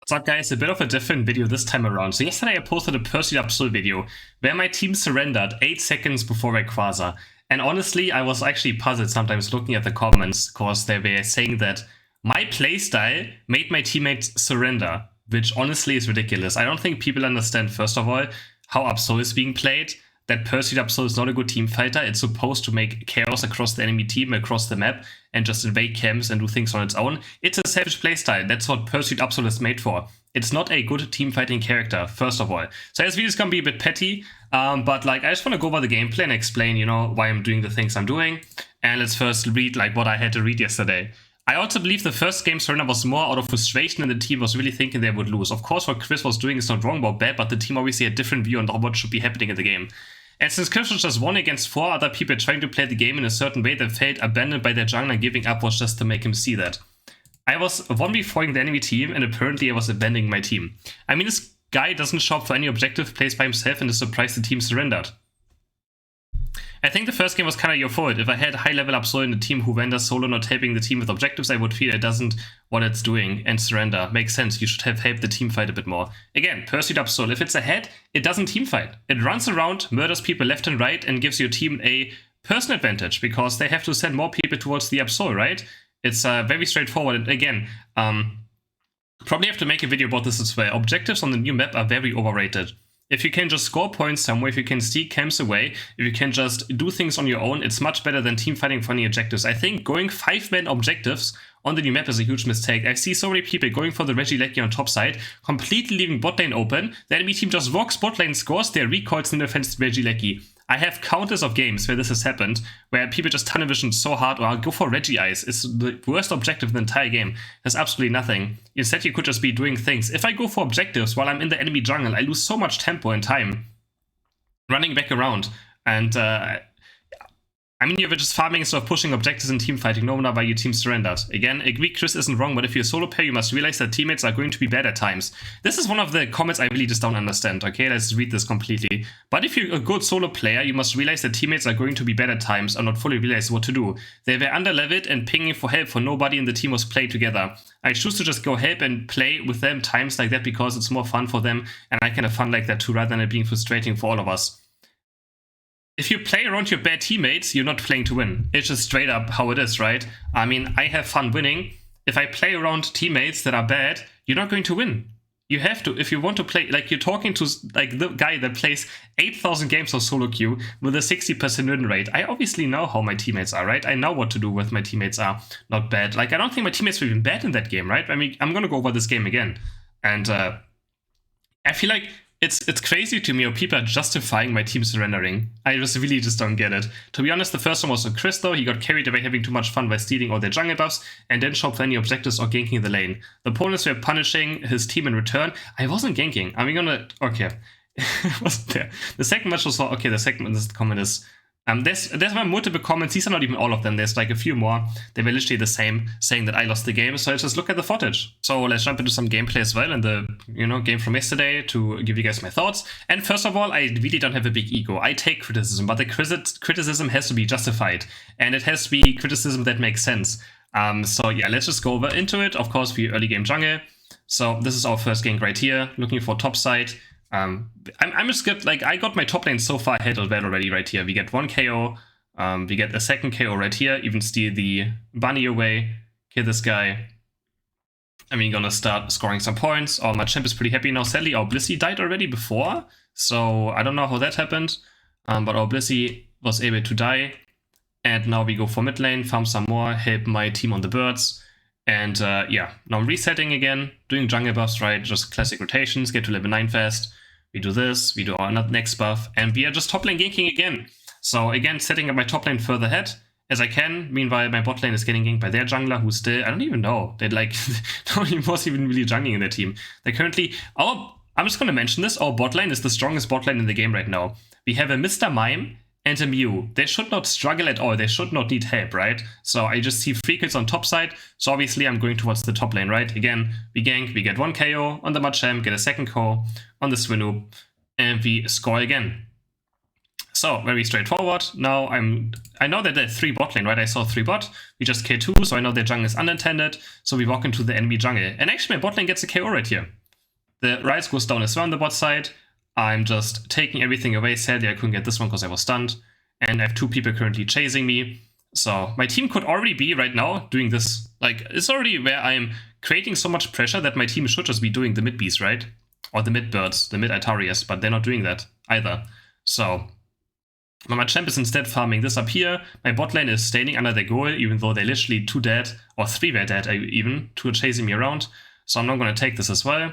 What's up, guys? A bit of a different video this time around. So yesterday I posted a Pursuit Absol video where my team surrendered 8 seconds before Rayquaza. And honestly, I was actually puzzled sometimes looking at the comments because they were saying that my playstyle made my teammates surrender, which honestly is ridiculous. I don't think people understand, first of all, how Absol is being played. That Pursuit Absol is not a good team fighter. It's supposed to make chaos across the enemy team, across the map, and just invade camps and do things on its own. It's a selfish playstyle. That's what Pursuit Absol is made for. It's not a good team fighting character, first of all. So this video is gonna be a bit petty, but like I just want to go over the gameplay and explain, why I'm doing the things I'm doing. And let's first read like what I had to read yesterday. I also believe the first game surrender was more out of frustration and the team was really thinking they would lose. Of course, what Chris was doing is not wrong about bad, but the team obviously had a different view on what should be happening in the game. And since CrisHeroes just won against 4 other people trying to play the game in a certain way that felt abandoned by their jungler, giving up was just to make him see that. I was 1v4ing the enemy team and apparently I was abandoning my team. I mean, this guy doesn't shop for any objective, plays by himself, and is surprised the team surrendered. I think the first game was kinda your fault. If I had high level Absol in the team who renders solo not helping the team with objectives, I would feel it doesn't what it's doing and surrender. Makes sense, you should have helped the team fight a bit more. Again, Pursuit Absol, if it's ahead, it doesn't team fight. It runs around, murders people left and right, and gives your team a person advantage, because they have to send more people towards the Absol, right? It's very straightforward, and again, probably have to make a video about this as well. Objectives on the new map are very overrated. If you can just score points somewhere, if you can steal camps away, if you can just do things on your own, it's much better than team fighting for any objectives. I think going 5-man objectives on the new map is a huge mistake. I see so many people going for the Regieleki on top side, completely leaving bot lane open. The enemy team just walks bot lane, scores their recoils in defense Regieleki. I have countless of games where this has happened, where people just tunnel vision so hard, or go for Reggie Eyes. It's the worst objective in the entire game. There's absolutely nothing. Instead, you could just be doing things. If I go for objectives while I'm in the enemy jungle, I lose so much tempo and time running back around. And I mean, you're just farming instead of pushing objectives and team fighting. No wonder why your team surrendered. Again, agree, Chris isn't wrong, but if you're a solo player, you must realize that teammates are going to be bad at times. This is one of the comments I really just don't understand. Okay, let's read this completely. But if you're a good solo player, you must realize that teammates are going to be bad at times and not fully realize what to do. They were underleveled and pinging for help, for nobody in the team was playing together. I choose to just go help and play with them times like that because it's more fun for them, and I can have fun like that too, rather than it being frustrating for all of us. If you play around your bad teammates, you're not playing to win. It's just straight up how it is, right? I mean, I have fun winning. If I play around teammates that are bad, you're not going to win. You have to. If you want to play, like you're talking to like the guy that plays 8,000 games of solo queue with a 60% win rate. I obviously know how my teammates are, right? I know what to do with my teammates are not bad. Like, I don't think my teammates were even bad in that game, right? I mean, I'm going to go over this game again. And I feel like it's crazy to me how people are justifying my team surrendering. I really just don't get it. To be honest, the first one was a Chris though. He got carried away having too much fun by stealing all their jungle buffs and then shopped for any objectives or ganking the lane. The opponents were punishing his team in return. I wasn't ganking. I'm gonna... Okay. Wasn't there. The second match was... Okay, the second comment is... There's multiple comments. These are not even all of them. There's like a few more. They were literally the same, saying that I lost the game. So let's just look at the footage. So let's jump into some gameplay as well, and the game from yesterday to give you guys my thoughts. And first of all, I really don't have a big ego. I take criticism, but the criticism has to be justified, and it has to be criticism that makes sense. So yeah, let's just go over into it. Of course, we early game jungle. So this is our first gank right here, looking for top side. I'm just good. Like, I got my top lane so far ahead of that already right here. We get 1 KO, we get a second KO right here, even steal the bunny away, kill this guy. And we're gonna start scoring some points. Oh, my champ is pretty happy now. Sadly, our Blissey died already before, so I don't know how that happened. But our Blissey was able to die. And now we go for mid lane, farm some more, help my team on the birds. And yeah, now I'm resetting again, doing jungle buffs, right? Just classic rotations, get to level 9 fast. We do this, we do our next buff, and we are just top lane ganking again. So again, setting up my top lane further ahead as I can. Meanwhile, my bot lane is getting ganked by their jungler, who's still, I don't even know. They like, nobody was even really jungling in their team. They currently, I'm just gonna mention this, our bot lane is the strongest bot lane in the game right now. We have a Mr. Mime and a Mew. They should not struggle at all. They should not need help, right? So I just see 3 kills on top side. So obviously I'm going towards the top lane, right? Again, we gank, we get 1 KO on the Machamp, get a second KO on the Swinoop, and we score again. So, very straightforward. Now I know that there's 3 bot lane, right? I saw 3 bot. We just K2, so I know their jungle is unintended. So we walk into the enemy jungle. And actually my bot lane gets a KO right here. The Ryze goes down as well on the bot side. I'm just taking everything away. Sadly, I couldn't get this one because I was stunned. And I have 2 people currently chasing me. So my team could already be right now doing this. Like, it's already where I'm creating so much pressure that my team should just be doing the mid bees, right? Or the mid birds, the mid Itarias, but they're not doing that either. So my champ is instead farming this up here. My bot lane is standing under their goal, even though they're literally 2 dead, or 3 were dead even, 2 are chasing me around. So I'm not going to take this as well.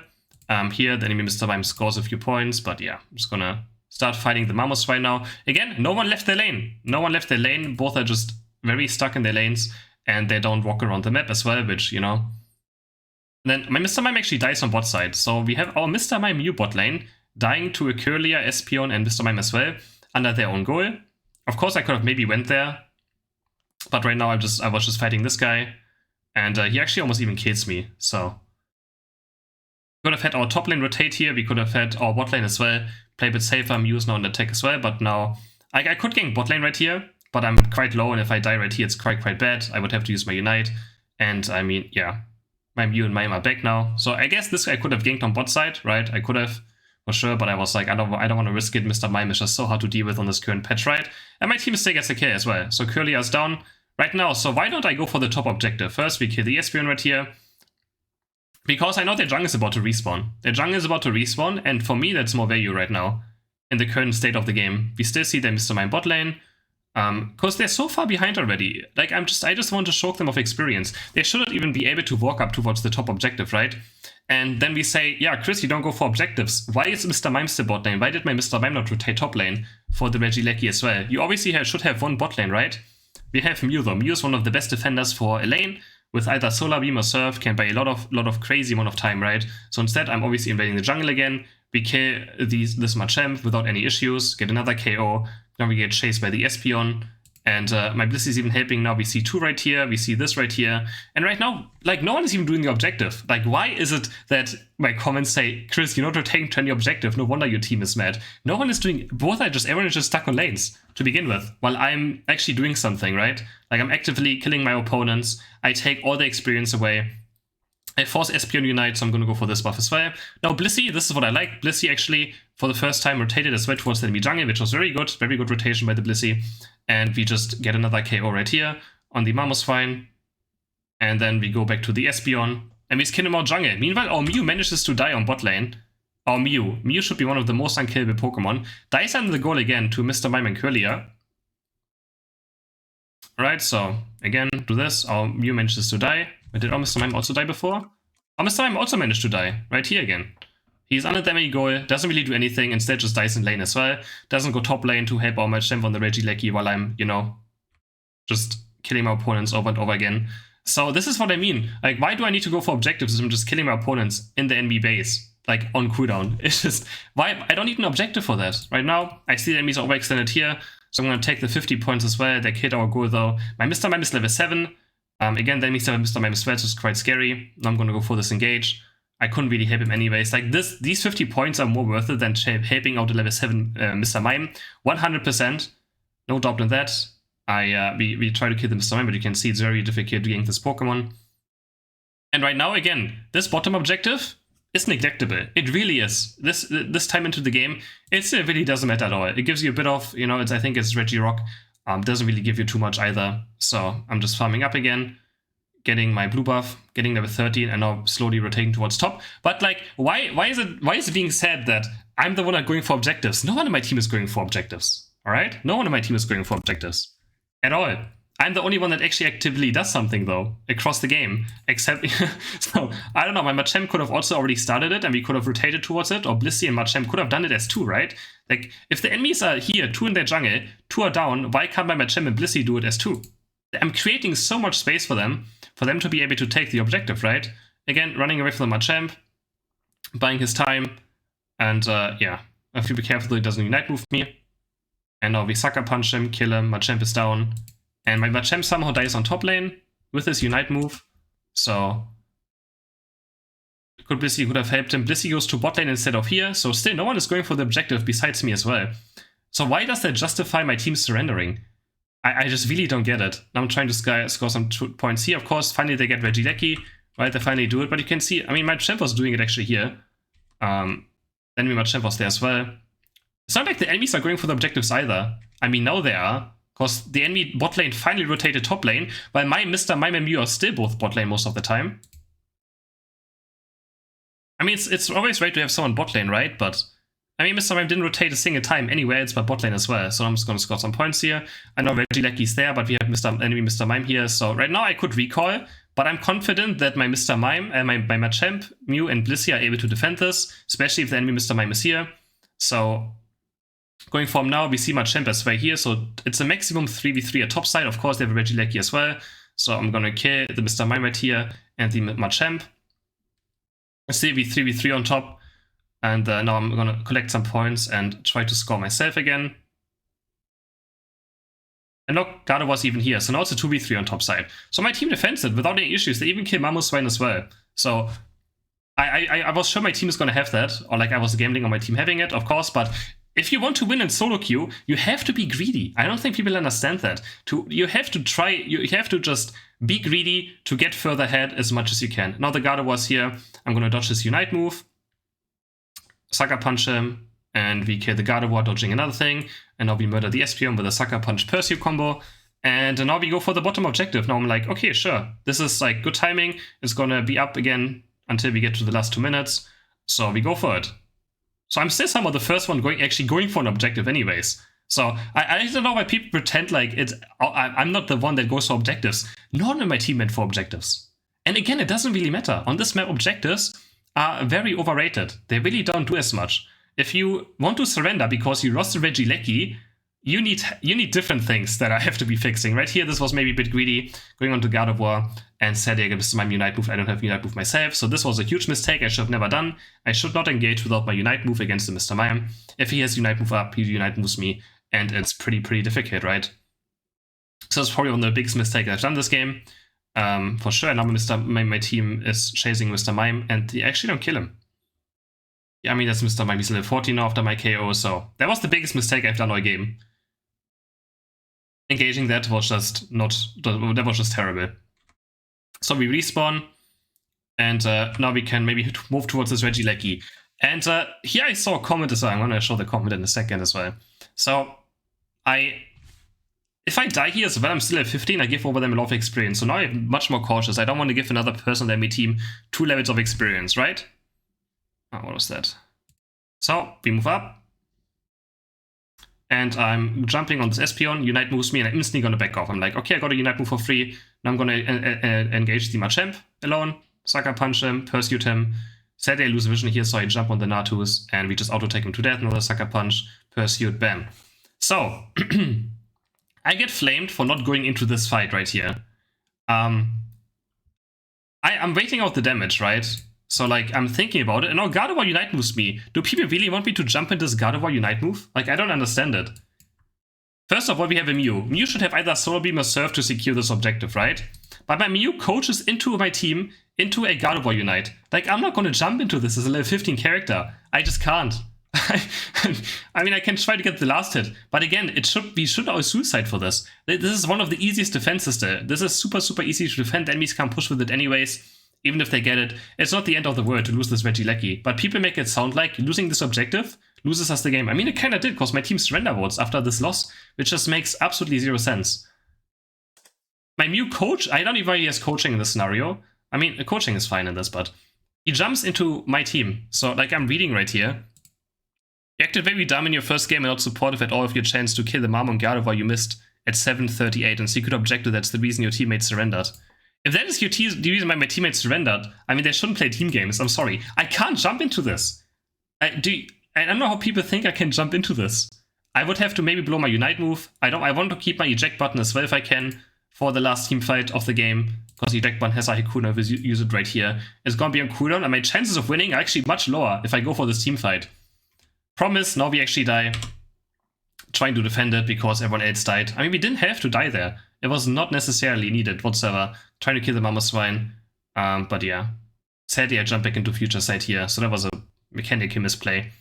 Here, the enemy Mr. Mime scores a few points, but yeah, I'm just going to start fighting the Mammoths right now. Again, no one left their lane. No one left their lane. Both are just very stuck in their lanes, and they don't walk around the map as well, which, you know. And then my Mr. Mime actually dies on bot side. So we have our Mr. Mime Mew bot lane dying to a Curlia, Espion, and Mr. Mime as well, under their own goal. Of course, I could have maybe went there, but right now I was just fighting this guy, and he actually almost even kills me. So we could have had our top lane rotate here. We could have had our bot lane as well play a bit safer. Mew's now in attack as well, but now I could gank bot lane right here, but I'm quite low, and if I die right here, it's quite bad. I would have to use my Unite, and I mean, yeah, my Mew and Mime are back now. So I guess this I could have ganked on bot side, right? I could have, for sure, but I was like, I don't want to risk it. Mr. Mime is just so hard to deal with on this current patch, right? And my team still gets a kill as well. So Curlia is down right now. So why don't I go for the top objective? First, we kill the Espion right here, because I know their jungle is about to respawn. Their jungle is about to respawn, and for me, that's more value right now in the current state of the game. We still see their Mr. Mime bot lane, because they're so far behind already. Like, I just want to shock them of experience. They shouldn't even be able to walk up towards the top objective, right? And then we say, yeah, Chris, you don't go for objectives. Why is Mr. Mime still bot lane? Why did my Mr. Mime not rotate top lane for the Regieleki as well? You obviously should have one bot lane, right? We have Mew though. Mew is one of the best defenders for a lane. With either Solar Beam or Surf, can buy a lot of crazy amount of time, right? So instead, I'm obviously invading the jungle again. We kill this Machamp without any issues, get another KO. Now we get chased by the Espion. And my Bliss is even helping now. We see 2 right here, we see this right here. And right now, like, no one is even doing the objective. Like, why is it that my comments say, Chris, you're not rotating to any objective, no wonder your team is mad. No one is doing, everyone is just stuck on lanes to begin with, while I'm actually doing something, right? Like, I'm actively killing my opponents, I take all the experience away. I force Espion Unite, so I'm gonna go for this buff as well. Now Blissey, this is what I like. Blissey actually, for the first time, rotated as well towards the enemy jungle, which was very good rotation by the Blissey. And we just get another KO right here on the Mammothsvine. And then we go back to the Espion, and we skin him out jungle. Meanwhile, our Mew manages to die on bot lane. Our Mew should be one of the most unkillable Pokemon. Dies under the goal again to Mr. Mime and Curlia. Alright, so again, do this. Our Mew manages to die. But did our Mr. Mime also die before? Our Mr. Mime also managed to die, right here again. He's under the enemy goal, doesn't really do anything, instead just dies in lane as well. Doesn't go top lane to help our Machamp on the Regieleki while I'm, you know, just killing my opponents over and over again. So this is what I mean. Like, why do I need to go for objectives if I'm just killing my opponents in the enemy base? Like, on cooldown. It's just, why? I don't need an objective for that. Right now, I see the enemies are overextended here, so I'm going to take the 50 points as well. They killed our goal though. My Mr. Mime is level 7. Again, the enemies have Mr. Mime as well, so it's quite scary. Now I'm going to go for this engage. I couldn't really help him anyways. Like, these 50 points are more worth it than helping out the level 7 Mr. Mime. 100%. No doubt in that. We try to kill the Mr. Mime, but you can see it's very difficult to gank this Pokemon. And right now, again, this bottom objective is neglectable. It really is. This time into the game, it really doesn't matter at all. It gives you a bit of, you know, I think it's Regirock. Doesn't really give you too much either. So I'm just farming up again, getting my blue buff, getting level 13, and now slowly rotating towards top. But like, why is it being said that I'm the one going for objectives? No one in my team is going for objectives. Alright? No one in my team is going for objectives. At all. I'm the only one that actually actively does something though, across the game. Except, so, I don't know, my Machamp could have also already started it and we could have rotated towards it, or Blissey and Machamp could have done it as 2, right? Like, if the enemies are here, 2 in their jungle, 2 are down, why can't my Machamp and Blissey do it as 2? I'm creating so much space for them to be able to take the objective, right? Again, running away from the Machamp, buying his time, and yeah, I have to be careful that he doesn't Unite move me. And now we Sucker Punch him, kill him, Machamp is down. And my Machamp somehow dies on top lane with his Unite move. So Blissey could have helped him. Blissey goes to bot lane instead of here. So still no one is going for the objective besides me as well. So why does that justify my team surrendering? I just really don't get it. Now I'm trying to score some points here. Of course, finally they get Regieleki, right? They finally do it, but you can see, I mean, my champ was doing it actually here. Enemy Machamp was there as well. It's not like the enemies are going for the objectives either. I mean, now they are, because the enemy bot lane finally rotated top lane, while my Mr. Mime and Mew are still both bot lane most of the time. I mean, it's always right to have someone bot lane, right? But I mean, Mr. Mime didn't rotate a single time anywhere, it's by bot lane as well. So I'm just going to score some points here. I know Regieleki's there, but we have enemy Mr. Mime here. So right now I could recall, but I'm confident that my Mr. Mime, my Machamp, Mew, and Blissey are able to defend this, especially if the enemy Mr. Mime is here. So going from now, we see Machamp as well here. So it's a maximum 3v3 at top side. Of course, they have a Regieleki as well. So I'm going to kill the Mr. Mime right here and the Machamp. Still be 3v3 on top. And now I'm going to collect some points and try to score myself again. And look, Gardevoir was even here. So now it's a 2v3 on top side. So my team defends it without any issues. They even kill Mamoswine as well. So I was sure my team is going to have that. Or like I was gambling on my team having it, of course. But if you want to win in solo queue, you have to be greedy. I don't think people understand that. You have to try, you have to just be greedy to get further ahead as much as you can. Now the Gardevoir was here. I'm going to dodge his Unite move. Sucker Punch him, and we kill the Gardevoir, dodging another thing, and now we murder the Espeon with a Sucker Punch Pursuit combo, and now we go for the bottom objective. Now I'm like, okay, sure, this is like good timing, it's gonna be up again until we get to the last 2 minutes, so we go for it. So I'm still somehow the first one actually going for an objective anyways. So I don't know why people pretend like I'm not the one that goes for objectives. No one in my team went for objectives. And again, it doesn't really matter. On this map, objectives are very overrated. They really don't do as much. If you want to surrender because you lost the Regieleki, you need different things that I have to be fixing. Right here, this was maybe a bit greedy, going on to Gardevoir, and sadly, this is my Unite move. I don't have Unite move myself, so this was a huge mistake I should have never done. I should not engage without my Unite move against the Mr. Mime. If he has Unite move up, he Unite moves me, and it's pretty difficult, right? So it's probably one of the biggest mistakes I've done this game. For sure, now my team is chasing Mr. Mime, and they actually don't kill him. Yeah, I mean, that's Mr. Mime. He's level 14 now after my KO, so that was the biggest mistake I've done all game. Engaging that was just that was just terrible. So we respawn, and now we can maybe move towards this Regieleki. And here I saw a comment as well. I'm going to show the comment in a second as well. So if I die here as well, I'm still at 15, I give over them a lot of experience. So now I'm much more cautious. I don't want to give another person on my team 2 levels of experience, right? Oh, what was that? So, we move up. And I'm jumping on this Espeon, Unite moves me, and I'm instantly going to back off. I'm like, okay, I got a Unite move for free. Now I'm going to engage the Machamp alone, Sucker Punch him, Pursuit him. Sadly, I lose vision here, so I jump on the Natus, and we just auto-take him to death. Another Sucker Punch, Pursuit, bam. So, I get flamed for not going into this fight right here. I'm waiting out the damage, right? So, like, I'm thinking about it, and now Gardevoir Unite moves me. Do people really want me to jump into this Gardevoir Unite move? Like, I don't understand it. First of all, we have a Mew. Mew should have either Solar Beam or Surf to secure this objective, right? But my Mew coaches into my team into a Gardevoir Unite. Like, I'm not going to jump into this as a level 15 character. I just can't. I mean, I can try to get the last hit, but again, we should all suicide for this. This is one of the easiest defenses there. This is super easy to defend. Enemies can't push with it anyways, even if they get it. It's not the end of the world to lose this Regieleki, but people make it sound like losing this objective loses us the game. I mean, it kind of did, because my team surrender votes after this loss, which just makes absolutely zero sense. My Mew coach, I don't even know if he has coaching in this scenario. I mean, coaching is fine in this, but he jumps into my team. So, like, I'm reading right here. You acted very dumb in your first game and not supportive at all of your chance to kill the Marmon Gardevoir you missed at 7:38 and secret objective. That's the reason your teammate surrendered. If that is the reason why my teammate surrendered, I mean, they shouldn't play team games. I'm sorry. I can't jump into this. I don't know how people think I can jump into this. I would have to maybe blow my Unite move. I want to keep my eject button as well if I can for the last team fight of the game, because the eject button has a Hakuna if I use it right here. It's going to be on cooldown, and my chances of winning are actually much lower if I go for this team fight. Promise, now we actually die trying to defend it because everyone else died. I mean, we didn't have to die there. It was not necessarily needed whatsoever. Trying to kill the Mamoswine. But yeah. Sadly, I jumped back into future side here, so that was a mechanical misplay.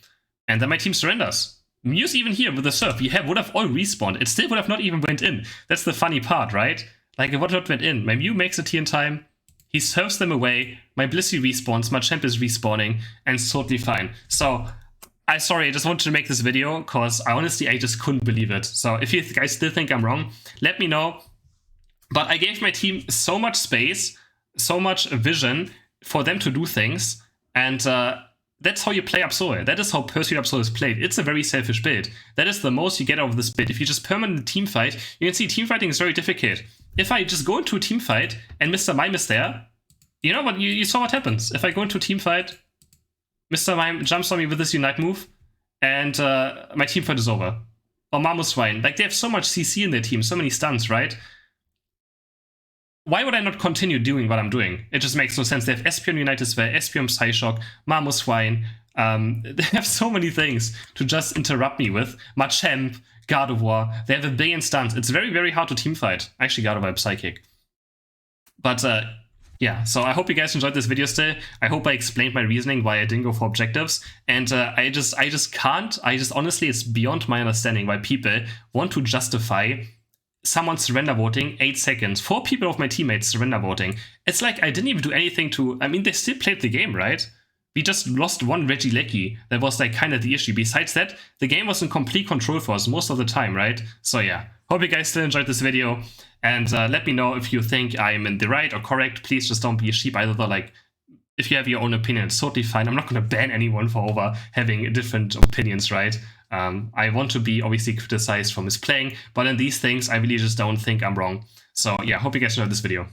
And then my team surrenders. Muse even here with the surf, we would have all respawned. It still would have not even went in. That's the funny part, right? Like, it would not went in. My Mew makes it here in time. He surfs them away. My Blissey respawns. My champ is respawning. And it's totally fine. So, I just wanted to make this video because I just couldn't believe it. So, if you guys still think I'm wrong, let me know. But I gave my team so much space, so much vision for them to do things. And that's how you play Absol. That is how Pursuit Absol is played. It's a very selfish build. That is the most you get out of this build. If you just permanent team fight, you can see team fighting is very difficult. If I just go into a team fight and Mr. Mime is there, you know what? You saw what happens. If I go into a team fight, Mr. Mime jumps on me with this Unite move, and my team fight is over. Or Marmo Swine. Like, they have so much CC in their team, so many stuns, right? Why would I not continue doing what I'm doing? It just makes no sense. They have Espion Unite as well, Espion Psyshock, Marmo Swine. They have so many things to just interrupt me with. Machamp, Gardevoir. They have a billion stuns. It's very, very hard to teamfight. Actually, Gardevoir Psychic. But yeah, so I hope you guys enjoyed this video still. I hope I explained my reasoning why I didn't go for objectives. And I just can't. Honestly, it's beyond my understanding why people want to justify someone surrender voting 8 seconds. 4 people of my teammates surrender voting. It's like I didn't even do anything to... I mean, they still played the game, right? We just lost one Regieleki. That was like kind of the issue. Besides that, the game was in complete control for us most of the time, right? So yeah, hope you guys still enjoyed this video. And let me know if you think I'm in the right or correct. Please just don't be a sheep either. Like, if you have your own opinion, it's totally fine. I'm not going to ban anyone for having different opinions, right? I want to be obviously criticized for misplaying, but in these things, I really just don't think I'm wrong. So yeah, hope you guys enjoyed this video.